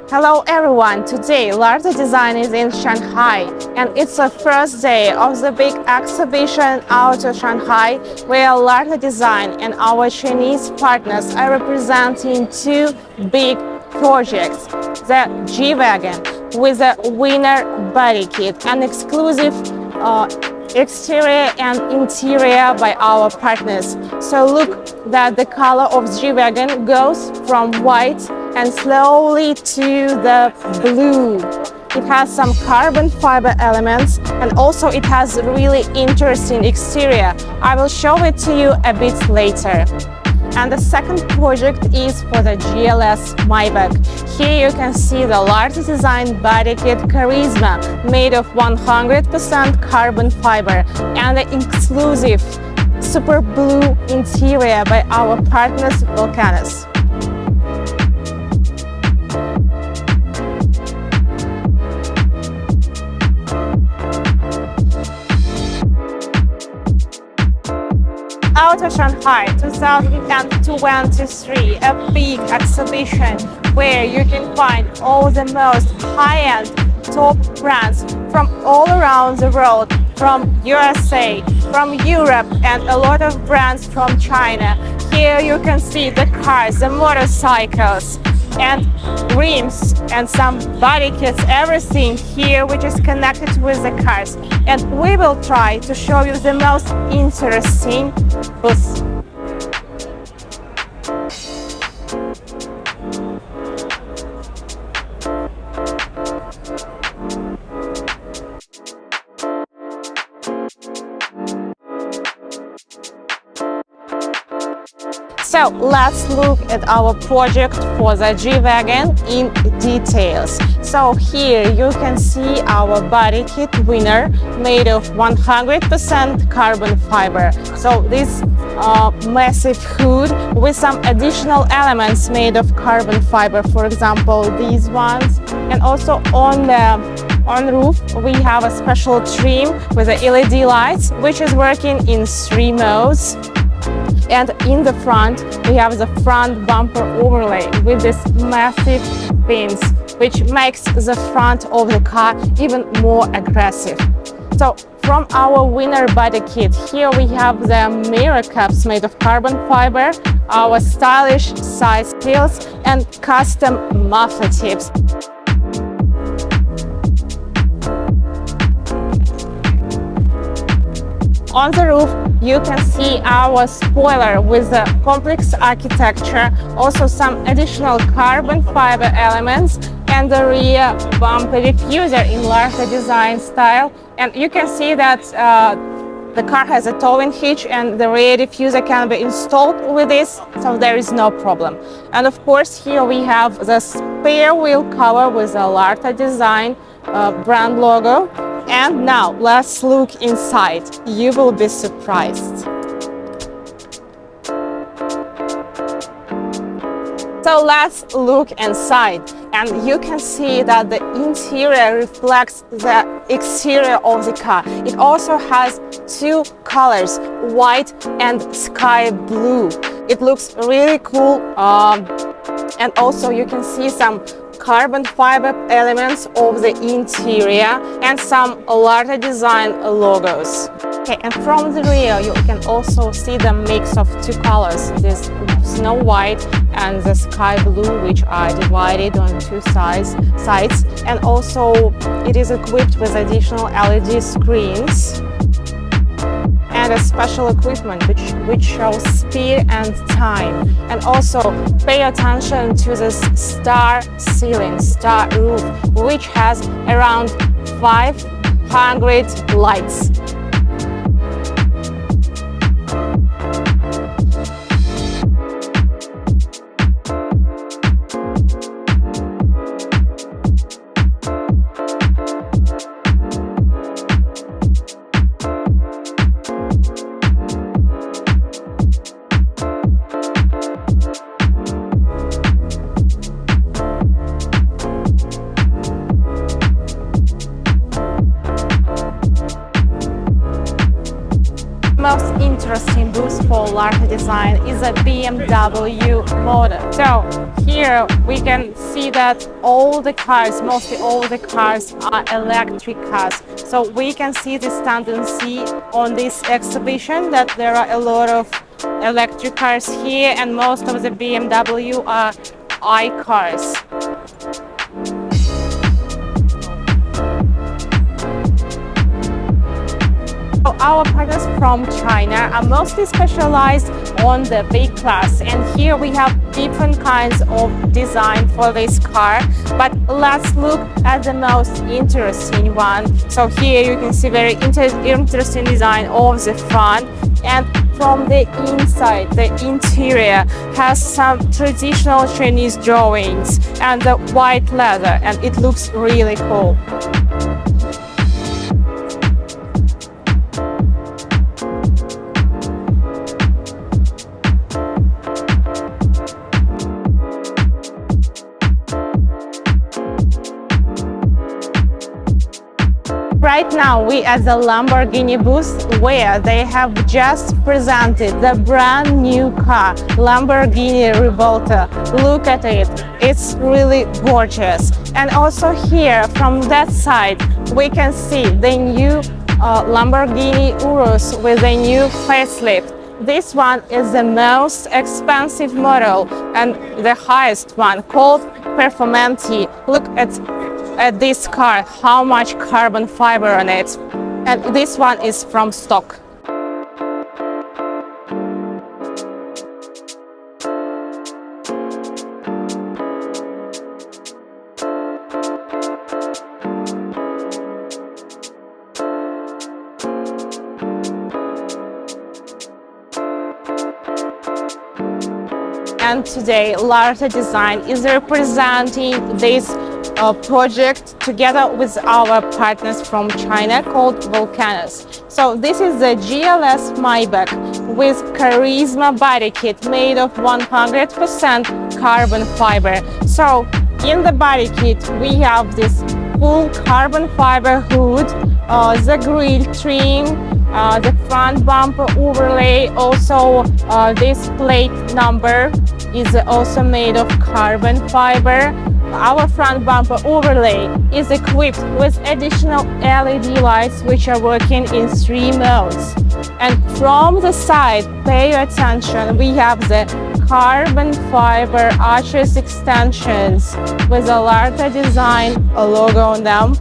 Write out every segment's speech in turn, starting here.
Hello everyone! Today Larte Design is in Shanghai and it's the first day of the big exhibition out of Shanghai where Larte Design and our Chinese partners are representing two big projects. The G-Wagon with a winner body kit and exclusive exterior and interior by our partners. So look that the color of G-Wagon goes from white and slowly to the blue. It has some carbon fiber elements and also it has really interesting exterior. I will show it to you a bit later. And the second project is for the GLS Maybach. Here you can see the Larte Design body kit Charisma made of 100% carbon fiber and the exclusive super blue interior by our partners Vulkanus. Out of Shanghai 2023, a big exhibition where you can find all the most high-end top brands from all around the world, from USA, from Europe, and a lot of brands from China. Here you can see the cars, the motorcycles, and rims and some body kits, everything here which is connected with the cars. And we will try to show you the most interesting booths. So let's look at our project for the G-Wagon in details. So here you can see our body kit winner made of 100% carbon fiber. So this massive hood with some additional elements made of carbon fiber, for example these ones. And also on the roof we have a special trim with the LED lights which is working in 3 modes. And in the front, we have the front bumper overlay with this massive fins, which makes the front of the car even more aggressive. So from our winner body kit, here we have the mirror caps made of carbon fiber, our stylish side grills, and custom muffler tips. On the roof, you can see our spoiler with the complex architecture, also some additional carbon fiber elements, and the rear bumper diffuser in Larte Design style. And you can see that the car has a towing hitch and the rear diffuser can be installed with this, so there is no problem. And of course, here we have the spare wheel cover with the Larte Design brand logo. And now let's look inside. You will be surprised. So let's look inside, and you can see that the interior reflects the exterior of the car. It also has 2 colors, white and sky blue. It looks really cool, and also you can see some carbon fiber elements of the interior and some Larte Design logos. Okay, and from the rear you can also see the mix of 2 colors, this snow white and the sky blue, which are divided on 2 sides, and also it is equipped with additional LED screens and a special equipment which shows speed and time. And also pay attention to this star ceiling, star roof, which has around 500 lights. Most interesting booth for Larte Design is a BMW model. So here we can see that all the cars, mostly all the cars, are electric cars. So we can see this tendency on this exhibition that there are a lot of electric cars here, and most of the BMW are I cars. Our partners from China are mostly specialized on the big class, and here we have different kinds of design for this car. But let's look at the most interesting one. So here you can see very interesting design of the front, and from the inside, the interior has some traditional Chinese drawings and the white leather, and it looks really cool. Right now we at the Lamborghini booth, where they have just presented the brand new car, Lamborghini Revolta. Look at it, it's really gorgeous. And also here from that side we can see the new Lamborghini Urus with a new facelift. This one is the most expensive model and the highest one, called Performante. Look at this car, how much carbon fiber on it, and this one is from stock. And today Larte Design is representing this project together with our partners from China called Vulkanus. So this is the GLS Maybach with Charisma bodykit made of 100% carbon fiber. So in the bodykit we have this full carbon fiber hood, the grille trim, the front bumper overlay, also this plate number is also made of carbon fiber. Our front bumper overlay is equipped with additional LED lights which are working in 3 modes. And from the side, pay attention, we have the carbon fiber arches extensions with a Larte Design logo on them.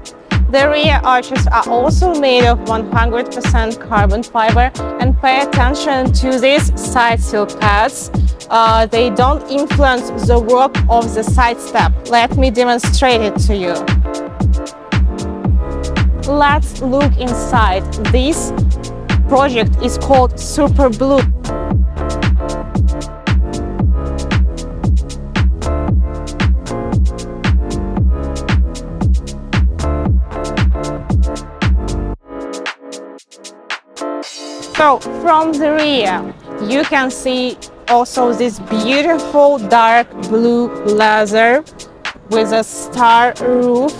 The rear arches are also made of 100% carbon fiber, and pay attention to these side sill pads. They don't influence the work of the side step. Let me demonstrate it to you. Let's look inside. This project is called Super Blue. So from the rear, you can see also this beautiful dark blue leather with a star roof.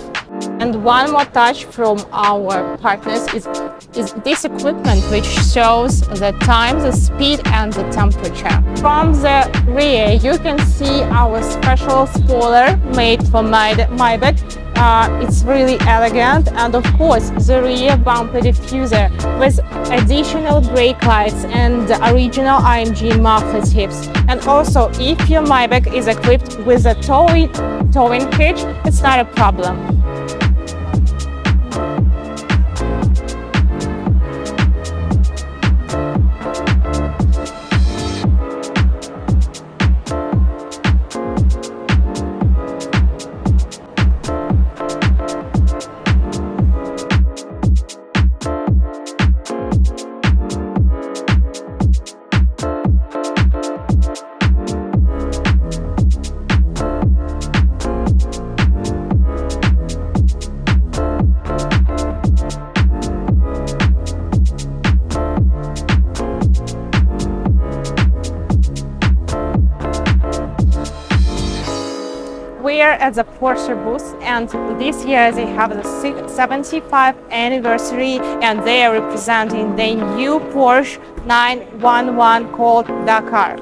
And one more touch from our partners is this equipment which shows the time, the speed and the temperature. From the rear you can see our special spoiler made for Maybach. It's really elegant, and of course the rear bumper diffuser with additional brake lights and the original AMG muffler tips. And also, if your Maybach is equipped with a towing hitch, it's not a problem. We are at the Porsche booth, and this year they have the 75th anniversary, and they are representing the new Porsche 911 called Dakar.